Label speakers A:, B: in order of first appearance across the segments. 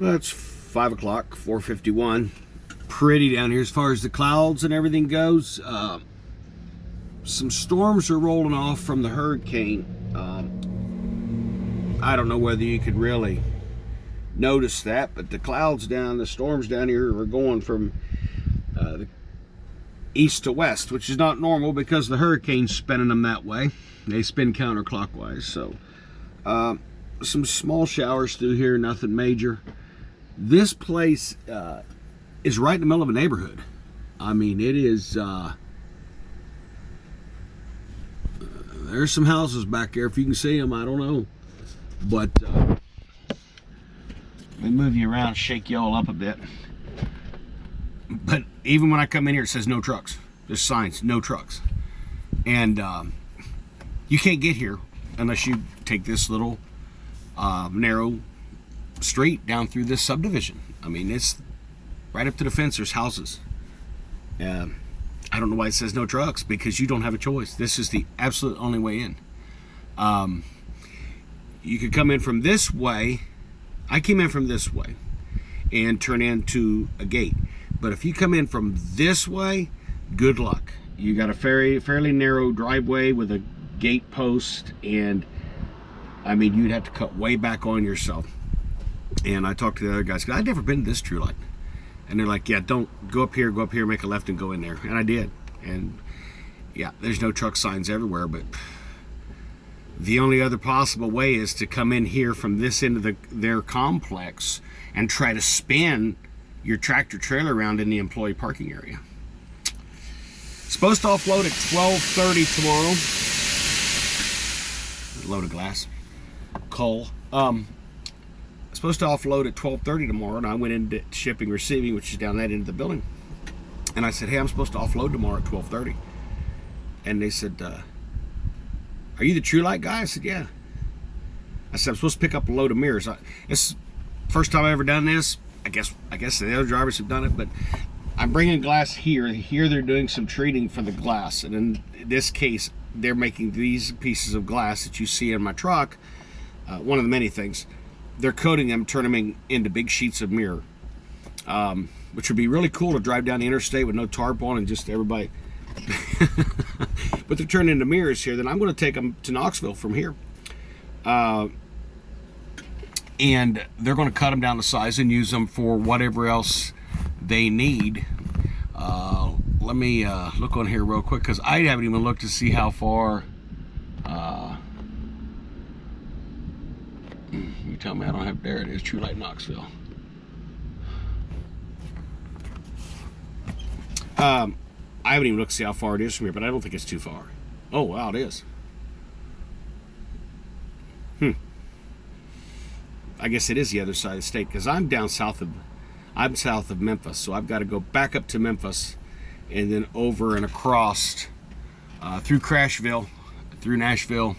A: Well, it's 5 o'clock, 4:51. Pretty down here as far as the clouds and everything goes. Some storms are rolling off from the hurricane. I don't know whether you could really notice that, but the storms down here are going from the east to west, which is not normal because the hurricane's spinning them that way. They spin counterclockwise. So some small showers through here, nothing major. This place is right in the middle of a neighborhood. I mean, it is there's some houses back there. If you can see them, I don't know, but let me move you around, shake you all up a bit. But even when I come in here, it says no trucks. There's signs, no trucks. And you can't get here unless you take this little narrow street down through this subdivision. I mean, it's right up to the fence. There's houses. I don't know why it says no trucks, because you don't have a choice. This is the absolute only way in. You could come in from this way. I came in from this way and turn into a gate. But if you come in from this way, good luck. You got a fairly narrow driveway with a gate post, and I mean, you'd have to cut way back on yourself. And I talked to the other guys, because I'd never been to this true light. And they're like, yeah, don't go up here, make a left and go in there. And I did. And yeah, there's no truck signs everywhere, but the only other possible way is to come in here from this end of their complex and try to spin your tractor trailer around in the employee parking area. Supposed to offload at 12:30 tomorrow. Load of glass. Coal. Supposed to offload at 12:30 tomorrow, and I went into shipping receiving, which is down that end of the building. And I said, hey, I'm supposed to offload tomorrow at 12:30. And they said, are you the True Light guy? I said, yeah. I said, I'm supposed to pick up a load of mirrors. It's the first time I've ever done this. I guess the other drivers have done it, but I'm bringing glass here. Here they're doing some treating for the glass. And in this case, they're making these pieces of glass that you see in my truck. One of the many things. They're coating them, turning them into big sheets of mirror, which would be really cool to drive down the interstate with no tarp on and just everybody. But they're turning into mirrors here. Then I'm going to take them to Knoxville from here. And they're going to cut them down to size and use them for whatever else they need. Let me look on here real quick, because I haven't even looked to see how far. You tell me I don't have. There it is, True Light Knoxville. I haven't even looked to see how far it is from here, but I don't think it's too far. Oh wow, it is. I guess it is the other side of the state, because I'm south of Memphis, so I've got to go back up to Memphis and then over and across through Crashville, through Nashville.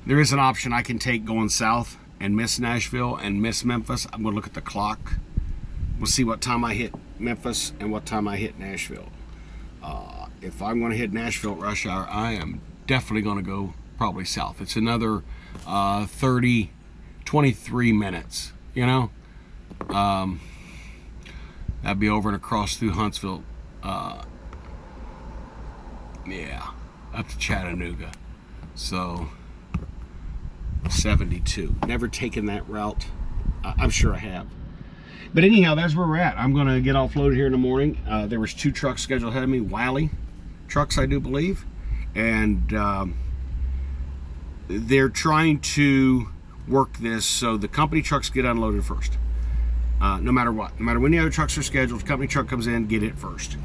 A: There is an option I can take going south and miss Nashville and miss Memphis. I'm going to look at the clock. We'll see what time I hit Memphis and what time I hit Nashville. If I'm going to hit Nashville at rush hour, I am definitely going to go probably south. It's another 23 minutes, you know. That'd be over and across through Huntsville. Yeah, up to Chattanooga. So 72. Never taken that route. I'm sure I have. But anyhow, that's where we're at. I'm going to get offloaded here in the morning. There was 2 trucks scheduled ahead of me, Wiley trucks, I do believe. And they're trying to work this so the company trucks get unloaded first. No matter what. No matter when the other trucks are scheduled, the company truck comes in, get it first.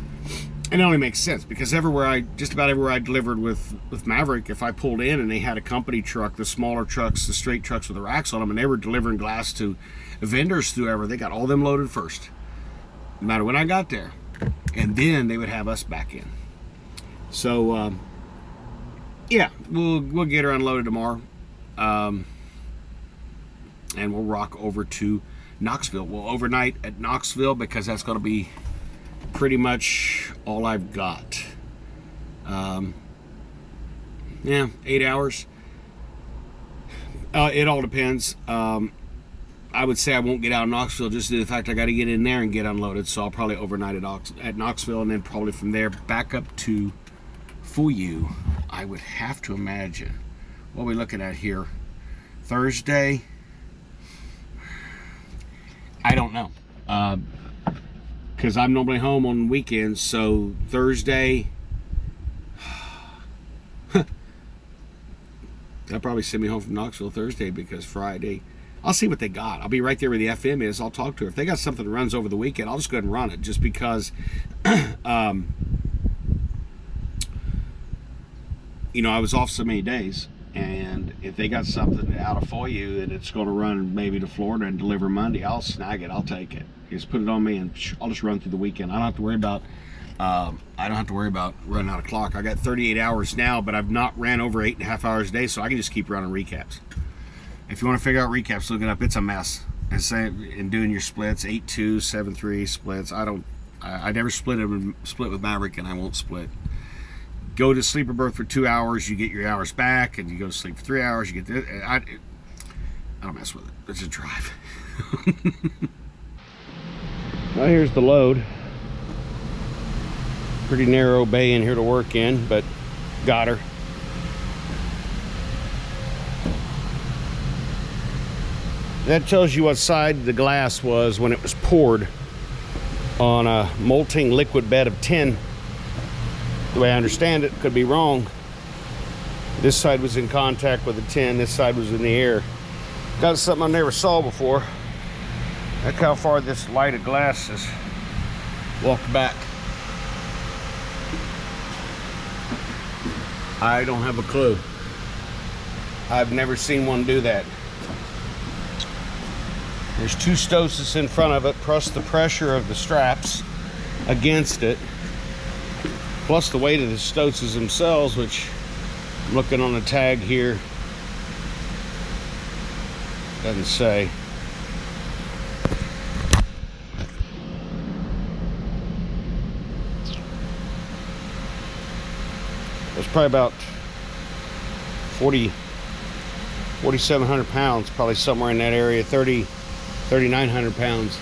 A: And it only makes sense, because just about everywhere I delivered with Maverick, if I pulled in and they had a company truck, the smaller trucks, the straight trucks with the racks on them, and they were delivering glass to vendors, whoever, they got all them loaded first, no matter when I got there. And then they would have us back in. So, yeah, we'll get her unloaded tomorrow. And we'll rock over to Knoxville. We'll overnight at Knoxville, because that's going to be pretty much all I've got. Yeah, 8 hours. It all depends. I would say I won't get out of Knoxville just due to the fact I got to get in there and get unloaded. So I'll probably overnight at Knoxville, and then probably from there back up to Fuyu. I would have to imagine. What are we looking at here? Thursday? I don't know. Because I'm normally home on weekends, so Thursday, they'll probably send me home from Knoxville Thursday, because Friday, I'll see what they got. I'll be right there where the FM is. I'll talk to her. If they got something that runs over the weekend, I'll just go ahead and run it, just because, you know, I was off so many days, and if they got something out of for you and it's going to run maybe to Florida and deliver Monday, I'll snag it. I'll take it. Just put it on me, and I'll just run through the weekend. I don't have to worry about running out of clock. I got 38 hours now, but I've not ran over 8.5 hours a day, so I can just keep running recaps. If you want to figure out recaps, look it up. It's a mess. And doing your splits, 8-2, 7-3 splits. I never split with Maverick, and I won't split. Go to sleeper berth for 2 hours, you get your hours back, and you go to sleep for 3 hours, you get this. I don't mess with it. It's a drive. Well, here's the load. Pretty narrow bay in here to work in, but got her. That tells you what side the glass was when it was poured on a molting liquid bed of tin. The way I understand it, could be wrong. This side was in contact with the tin, this side was in the air. Got something I never saw before. Look how far this lighted glass has walked back. I don't have a clue. I've never seen one do that. There's 2 stoses in front of it, plus the pressure of the straps against it, plus the weight of the stoses themselves, which I'm looking on the tag here, doesn't say. It's probably about 4,700 pounds, probably somewhere in that area, 3,900 pounds.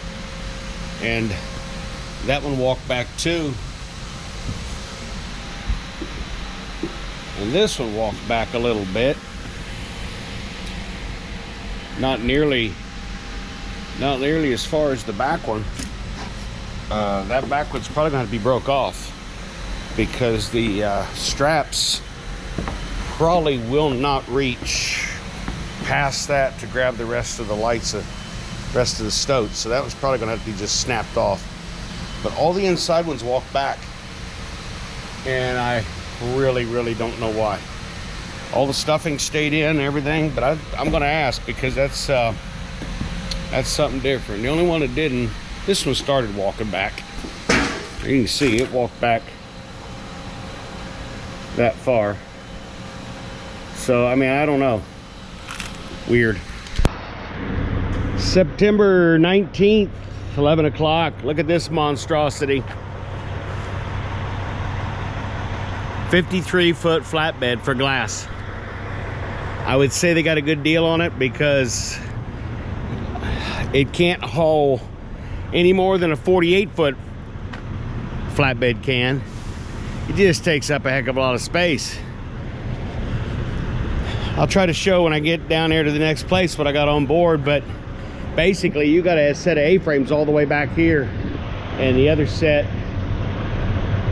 A: And that one walked back too. And this one walked back a little bit. Not nearly as far as the back one. That back one's probably gonna have to be broke off, because the straps probably will not reach past that to grab the rest of the lights, rest of the stoats. So that was probably gonna have to be just snapped off. But all the inside ones walk back, and I really don't know why. All the stuffing stayed in, everything, but I'm gonna ask, because that's something different. The only one that didn't, this one started walking back. You can see it walked back that far. So I mean, I don't know. Weird. September 19th, 11 o'clock. Look at this monstrosity. 53-foot flatbed for glass. I would say they got a good deal on it, because it can't haul any more than a 48-foot flatbed can. It just takes up a heck of a lot of space. I'll try to show when I get down there to the next place what I got on board, but basically you got a set of A-frames all the way back here, and the other set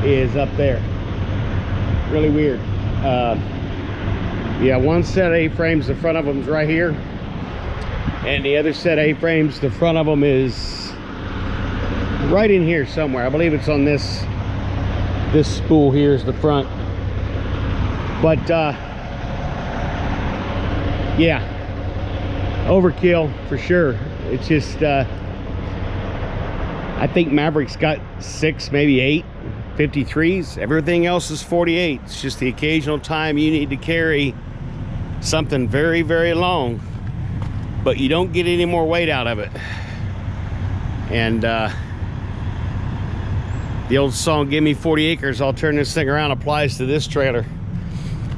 A: is up there. Really weird. Yeah, one set of A-frames, the front of them is right here, and the other set of A-frames, the front of them is right in here somewhere. I believe it's on this spool here is the front. But yeah, overkill for sure. It's just I think Maverick's got 6, maybe 8 53s. Everything else is 48. It's just the occasional time you need to carry something very long, but you don't get any more weight out of it. And the old song, "Give me 40 acres, I'll turn this thing around," applies to this trailer.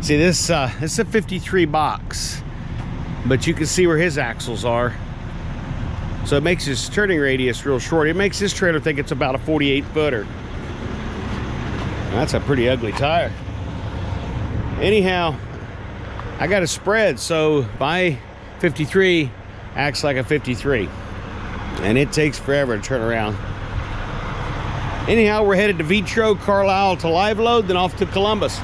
A: See, this is a 53 box, but you can see where his axles are. So it makes his turning radius real short. It makes this trailer think it's about a 48 footer. That's a pretty ugly tire. Anyhow, I got a spread, so my 53 acts like a 53. And it takes forever to turn around. Anyhow, we're headed to Vitro, Carlisle to live load, then off to Columbus.